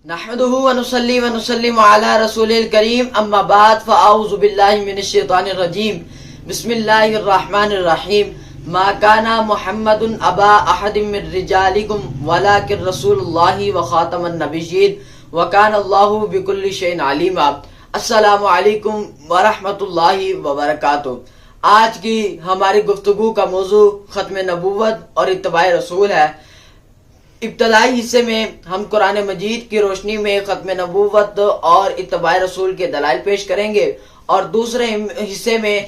نحمده ونصلي ونسلم على رسول الكريم اما بعد فاعوذ بالله من الشيطان الرجيم بسم الله الرحمن الرحيم ما كان محمد ابا احد من رجالكم ولكن رسول الله وخاتم النبيين وكان الله بكل شيء عليما. السلام علیکم ورحمۃ اللہ وبرکاتہ. آج کی ہماری گفتگو کا موضوع ختم نبوت اور اتباع رسول ہے. ابتدائی حصے میں ہم قرآن مجید کی روشنی میں ختم نبوت اور اتباع رسول کے دلائل پیش کریں گے اور دوسرے حصے میں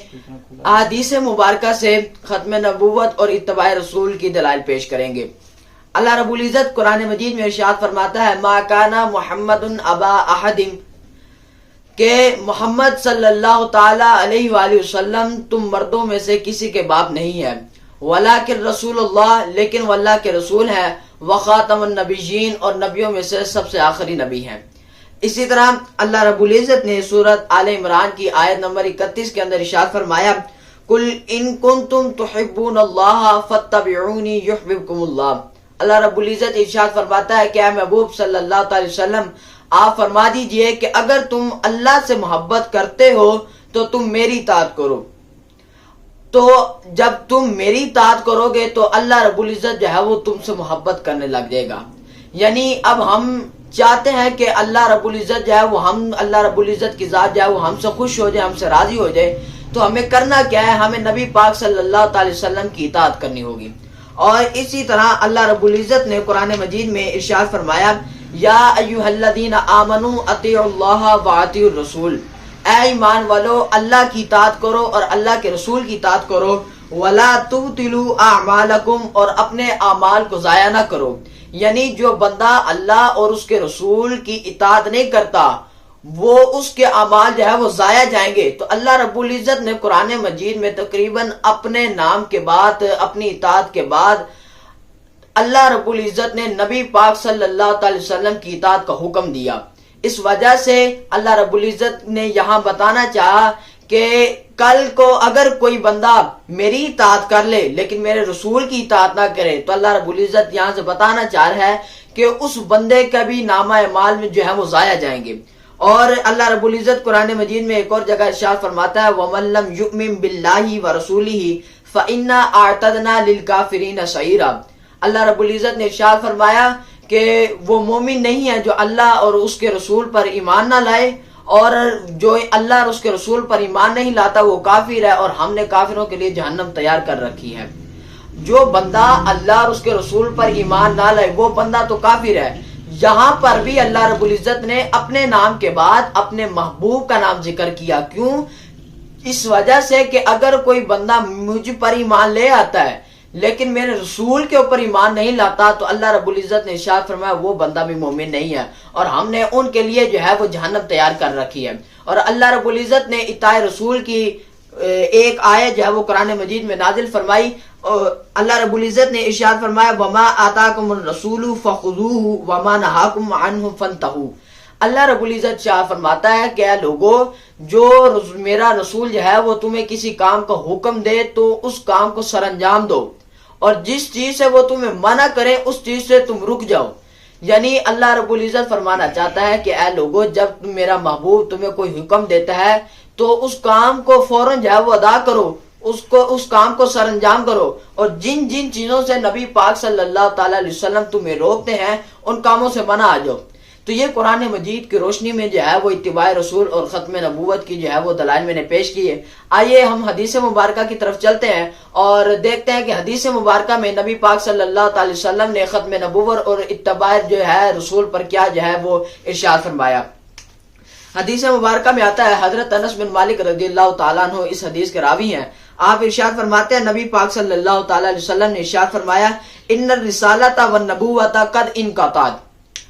احادیث مبارکہ سے ختم نبوت اور اتباع رسول کی دلائل پیش کریں گے. اللہ رب العزت قرآن مجید میں ارشاد فرماتا ہے ما کان محمد ابا احد، کہ محمد صلی اللہ تعالی علیہ وآلہ وسلم تم مردوں میں سے کسی کے باپ نہیں ہے، ولیکن رسول اللہ، لیکن وہ اللہ کے رسول ہے، وخاتم النبیین، اور نبیوں میں سے سب سے آخری نبی ہیں. اسی طرح اللہ رب العزت نے سورۃ آل عمران کی آیت نمبر 31 کے اندر ارشاد فرمایا قل ان کنتم تحبون اللہ فاتبعونی یحببکم اللہ. اللہ رب العزت ارشاد فرماتا ہے کہ اے محبوب صلی اللہ علیہ وسلم آپ فرما دیجئے کہ اگر تم اللہ سے محبت کرتے ہو تو تم میری اطاعت کرو. تو جب تم میری اطاعت کرو گے تو اللہ رب العزت جو ہے وہ تم سے محبت کرنے لگ جائے گا. یعنی اب ہم چاہتے ہیں کہ اللہ رب العزت جو ہے وہ اللہ رب العزت کی ذات جو ہے وہ ہم سے خوش ہو جائے، ہم سے راضی ہو جائے. تو ہمیں کرنا کیا ہے؟ ہمیں نبی پاک صلی اللہ تعالی وسلم کی اطاعت کرنی ہوگی. اور اسی طرح اللہ رب العزت نے قرآن مجید میں ارشاد فرمایا یا ایھا الذین آمنوا اطیعوا اللہ واطیعوا الرسول، اے ایمان والو اللہ کی اطاعت کرو اور اللہ کے رسول کی اطاعت کرو. ولا تبطلوا اعمالکم، اور اپنے اعمال کو ضائع نہ کرو. یعنی جو بندہ اللہ اور اس کے رسول کی اطاعت نہیں کرتا وہ اس کے اعمال جو ہے وہ ضائع جائیں گے. تو اللہ رب العزت نے قرآن مجید میں تقریباً اپنے نام کے بعد، اپنی اطاعت کے بعد، اللہ رب العزت نے نبی پاک صلی اللہ تعالی وسلم کی اطاعت کا حکم دیا. اس وجہ سے اللہ رب العزت نے یہاں بتانا چاہا کہ کل کو اگر کوئی بندہ میری اطاعت کر لے لیکن میرے رسول کی اطاعت نہ کرے تو اللہ رب العزت یہاں سے بتانا چاہ رہا ہے کہ اس بندے کا بھی نامہ اعمال میں جو ہے وہ ضائع جائیں گے. اور اللہ رب العزت قرآن مجید میں ایک اور جگہ ارشاد فرماتا ہے وَمَن لَّمْ يُؤْمِن بِاللَّهِ وَرَسُولِهِ فَإِنَّا أَعْتَدْنَا لِلْكَافِرِينَ سَعِيرًا. اللہ رب العزت نے ارشاد فرمایا کہ وہ مومن نہیں ہے جو اللہ اور اس کے رسول پر ایمان نہ لائے، اور جو اللہ اور اس کے رسول پر ایمان نہیں لاتا وہ کافر ہے، اور ہم نے کافروں کے لیے جہنم تیار کر رکھی ہے. جو بندہ اللہ اور اس کے رسول پر ایمان نہ لائے وہ بندہ تو کافر ہے. یہاں پر بھی اللہ رب العزت نے اپنے نام کے بعد اپنے محبوب کا نام ذکر کیا. کیوں؟ اس وجہ سے کہ اگر کوئی بندہ مجھ پر ایمان لے آتا ہے لیکن میرے رسول کے اوپر ایمان نہیں لاتا تو اللہ رب العزت نے ارشاد فرمایا وہ بندہ بھی مومن نہیں ہے، اور ہم نے ان کے لیے جو ہے وہ جہنم تیار کر رکھی ہے. اور اللہ رب العزت نے اطاعت رسول کی ایک آیت جو ہے وہ قرآن مجید میں نازل فرمائی. اللہ رب العزت نے ارشاد فرمایا وما آتاکم الرسول فخذوہ وما نہاکم عنہ فانتہوا. اللہ رب العزت شاہ فرماتا ہے کہ اے لوگو جو میرا رسول جو ہے وہ تمہیں کسی کام کا حکم دے تو اس کام کو سر انجام دو، اور جس چیز سے وہ تمہیں منع کرے اس چیز سے تم رک جاؤ. یعنی اللہ رب العزت فرمانا چاہتا ہے کہ اے لوگو جب میرا محبوب تمہیں کوئی حکم دیتا ہے تو اس کام کو فوراً جو ہے وہ ادا کرو، اس کام کو سر انجام کرو، اور جن جن چیزوں سے نبی پاک صلی اللہ تعالی علیہ وسلم تمہیں روکتے ہیں ان کاموں سے منع آ جاؤ. تو یہ قرآن مجید کی روشنی میں جو ہے وہ اتباع رسول اور ختم نبوت کی جو ہے وہ دلائل میں نے پیش کی ہے. آئیے ہم حدیث مبارکہ کی طرف چلتے ہیں اور دیکھتے ہیں کہ حدیث مبارکہ میں نبی پاک صلی اللہ تعالی وسلم نے ختم نبوت اور اتباع جو ہے رسول پر کیا جو ہے وہ ارشاد فرمایا. حدیث مبارکہ میں آتا ہے حضرت انس بن مالک رضی اللہ تعالیٰ عنہ اس حدیث کے راوی ہیں. آپ ارشاد فرماتے ہیں نبی پاک صلی اللہ تعالی علیہ وسلم نے ارشاد فرمایا ان الرسالۃ والنبوۃ قد انقطعت.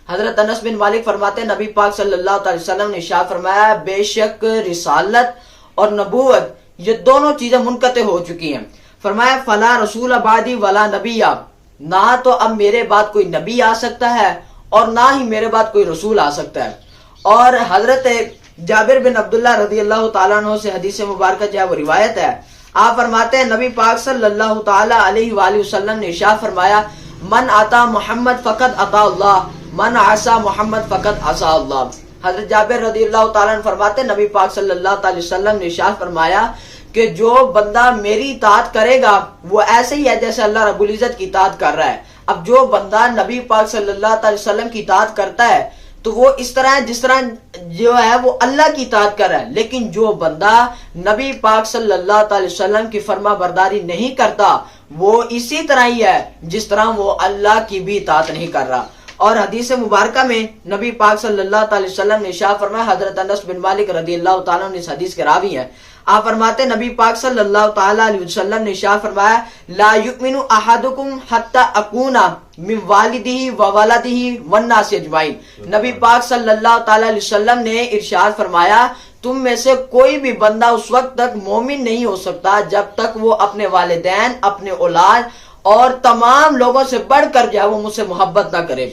حضرت انس بن مالک فرماتے ہیں نبی پاک صلی اللہ تعالی وسلم نے ارشاد فرمایا بے شک رسالت اور نبوت یہ دونوں چیزیں منقطع ہو چکی ہیں. فرمایا فلا رسول بعدی ولا نبی، نہ تو اب میرے بعد کوئی نبی آ سکتا ہے اور نہ ہی میرے بعد کوئی رسول آ سکتا ہے. اور حضرت جابر بن عبداللہ رضی اللہ تعالیٰ عنہ سے حدیث مبارکہ جو ہے وہ روایت ہے. آپ فرماتے ہیں نبی پاک صلی اللہ تعالی علیہ وآلہ وسلم نے ارشاد فرمایا من آتا محمد فقط عطا اللہ من عصا محمد فقط عصا اللہ. حضرت جابر رضی اللہ تعالیٰ عنہ فرماتے نبی پاک صلی اللہ علیہ وسلم نے ارشاد فرمایا کہ جو بندہ میری اطاعت کرے گا وہ ایسے ہی ہے جیسے اللہ رب العزت کی اطاعت کر رہا ہے. اب جو بندہ نبی پاک صلی اللہ علیہ وسلم کی اطاعت کرتا ہے تو وہ اس طرح ہے جس طرح جو ہے وہ اللہ کی اطاعت کر رہا ہے. لیکن جو بندہ نبی پاک صلی اللہ علیہ وسلم کی فرما برداری نہیں کرتا وہ اسی طرح ہی ہے جس طرح وہ اللہ کی بھی اطاعت نہیں کر رہا. اور حدیث مبارکہ میں نبی پاک صلی اللہ علیہ وسلم نے ارشاد فرمایا, حضرت انس بن مالک رضی اللہ تعالیٰ عنہ اس حدیث کے راوی ہیں, آپ فرماتے نبی پاک صلی اللہ تعالیٰ علیہ وسلم نے ارشاد فرمایا لا یؤمن احدکم حتی اکون من والدہ وولدہ والناس اجمعین. نبی پاک صلی اللہ تعالیٰ علیہ وسلم نے ارشاد فرمایا تم میں سے کوئی بھی بندہ اس وقت تک مومن نہیں ہو سکتا جب تک وہ اپنے والدین, اپنے اولاد اور تمام لوگوں سے بڑھ کر جو ہے وہ مجھ سے محبت نہ کرے.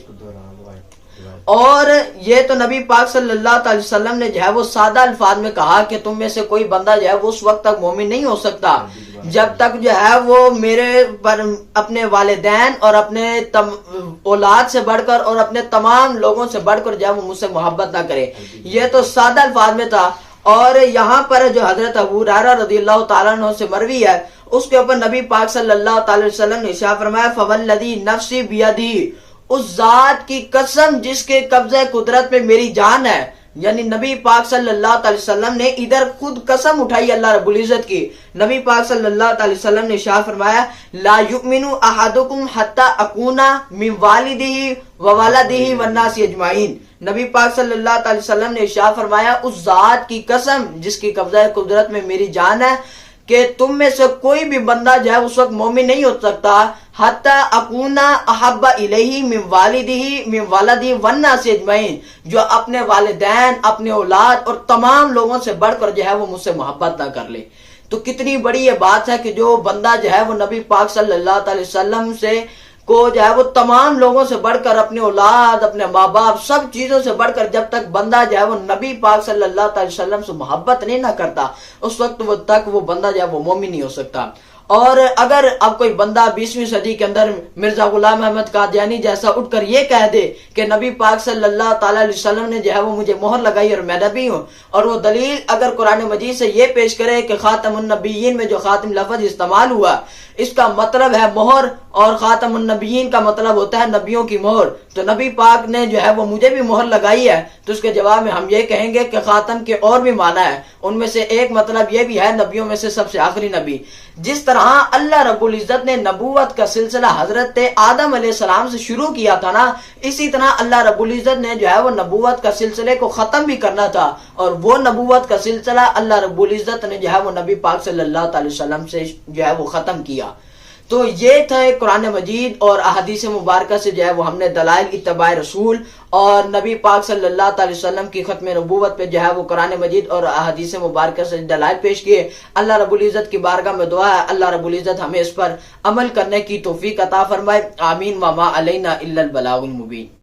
اور یہ تو نبی پاک صلی اللہ علیہ وسلم نے جو ہے وہ سادہ الفاظ میں کہا کہ تم میں سے کوئی بندہ جو ہے وہ اس وقت تک مومن نہیں ہو سکتا جب تک جو ہے وہ میرے پر اپنے والدین اور اپنے اولاد سے بڑھ کر اور اپنے تمام لوگوں سے بڑھ کر جو ہے وہ مجھ سے محبت نہ کرے. یہ تو سادہ الفاظ میں تھا. اور یہاں پر جو حضرت ابو ہریرہ رضی اللہ تعالیٰ عنہ سے مروی ہے اس کے اوپر نبی پاک صلی اللہ تعالی وسلم نے ارشاد فرمایا فوالذی نفسی بیدی, اس ذات کی قسم جس کے قبضہ قدرت میں میری جان ہے. یعنی نبی پاک صلی اللہ علیہ وسلم نے ادھر خود قسم اٹھائی اللہ رب العزت کی. نبی پاک صلی اللہ علیہ وسلم نے ارشاد فرمایا لا یؤمن احدکم حتی اکون من والدہ وولدہ والناس اجمعین. نبی پاک صلی اللہ علیہ وسلم نے ارشاد فرمایا اس ذات کی قسم جس کی قبضہ قدرت میں میری جان ہے کہ تم میں سے کوئی بھی بندہ جو ہے اس وقت مومن نہیں ہو سکتا حتی اکون احب الیہ من والدہ من ولدہ والناس اجمعین, جو اپنے والدین, اپنے اولاد اور تمام لوگوں سے بڑھ کر جو ہے وہ مجھ سے محبت نہ کر لے. تو کتنی بڑی یہ بات ہے کہ جو بندہ جو ہے وہ نبی پاک صلی اللہ علیہ وسلم سے کو جو ہے وہ تمام لوگوں سے بڑھ کر, اپنے اولاد, اپنے ماں باپ, سب چیزوں سے بڑھ کر جب تک بندہ جو ہے وہ نبی پاک صلی اللہ علیہ وسلم سے محبت نہیں نہ کرتا اس وقت وہ بندہ جو ہے وہ مومن نہیں ہو سکتا. اور اگر اب کوئی بندہ 20ویں صدی کے اندر مرزا غلام احمد قادیانی جیسا اٹھ کر یہ کہہ دے کہ نبی پاک صلی اللہ تعالیٰ علیہ وسلم نے جو ہے وہ مجھے مہر لگائی اور میں نبی ہوں, اور وہ دلیل اگر قرآن مجید سے یہ پیش کرے کہ خاتم النبیین میں جو خاتم لفظ استعمال ہوا اس کا مطلب ہے مہر اور خاتم النبیین کا مطلب ہوتا ہے نبیوں کی مہر, تو نبی پاک نے جو ہے وہ مجھے بھی مہر لگائی ہے, تو اس کے جواب میں ہم یہ کہیں گے کہ خاتم کے اور بھی معنی ہے. ان میں سے ایک مطلب یہ بھی ہے نبیوں میں سے سب سے آخری نبی. جس طرح اللہ رب العزت نے نبوت کا سلسلہ حضرت آدم علیہ السلام سے شروع کیا تھا نا, اسی طرح اللہ رب العزت نے جو ہے وہ نبوت کا سلسلے کو ختم بھی کرنا تھا, اور وہ نبوت کا سلسلہ اللہ رب العزت نے جو ہے وہ نبی پاک صلی اللہ علیہ وسلم سے جو ہے وہ ختم کیا. تو یہ تھا قرآن مجید اور احادیث مبارکہ سے جو ہے وہ ہم نے دلائل اتباع رسول اور نبی پاک صلی اللہ علیہ وسلم کی ختم نبوت پہ جو ہے وہ قرآن مجید اور احادیث مبارکہ سے دلائل پیش کیے. اللہ رب العزت کی بارگاہ میں دعا ہے اللہ رب العزت ہمیں اس پر عمل کرنے کی توفیق عطا فرمائے. آمین. وما علینا الا البلاغ المبین.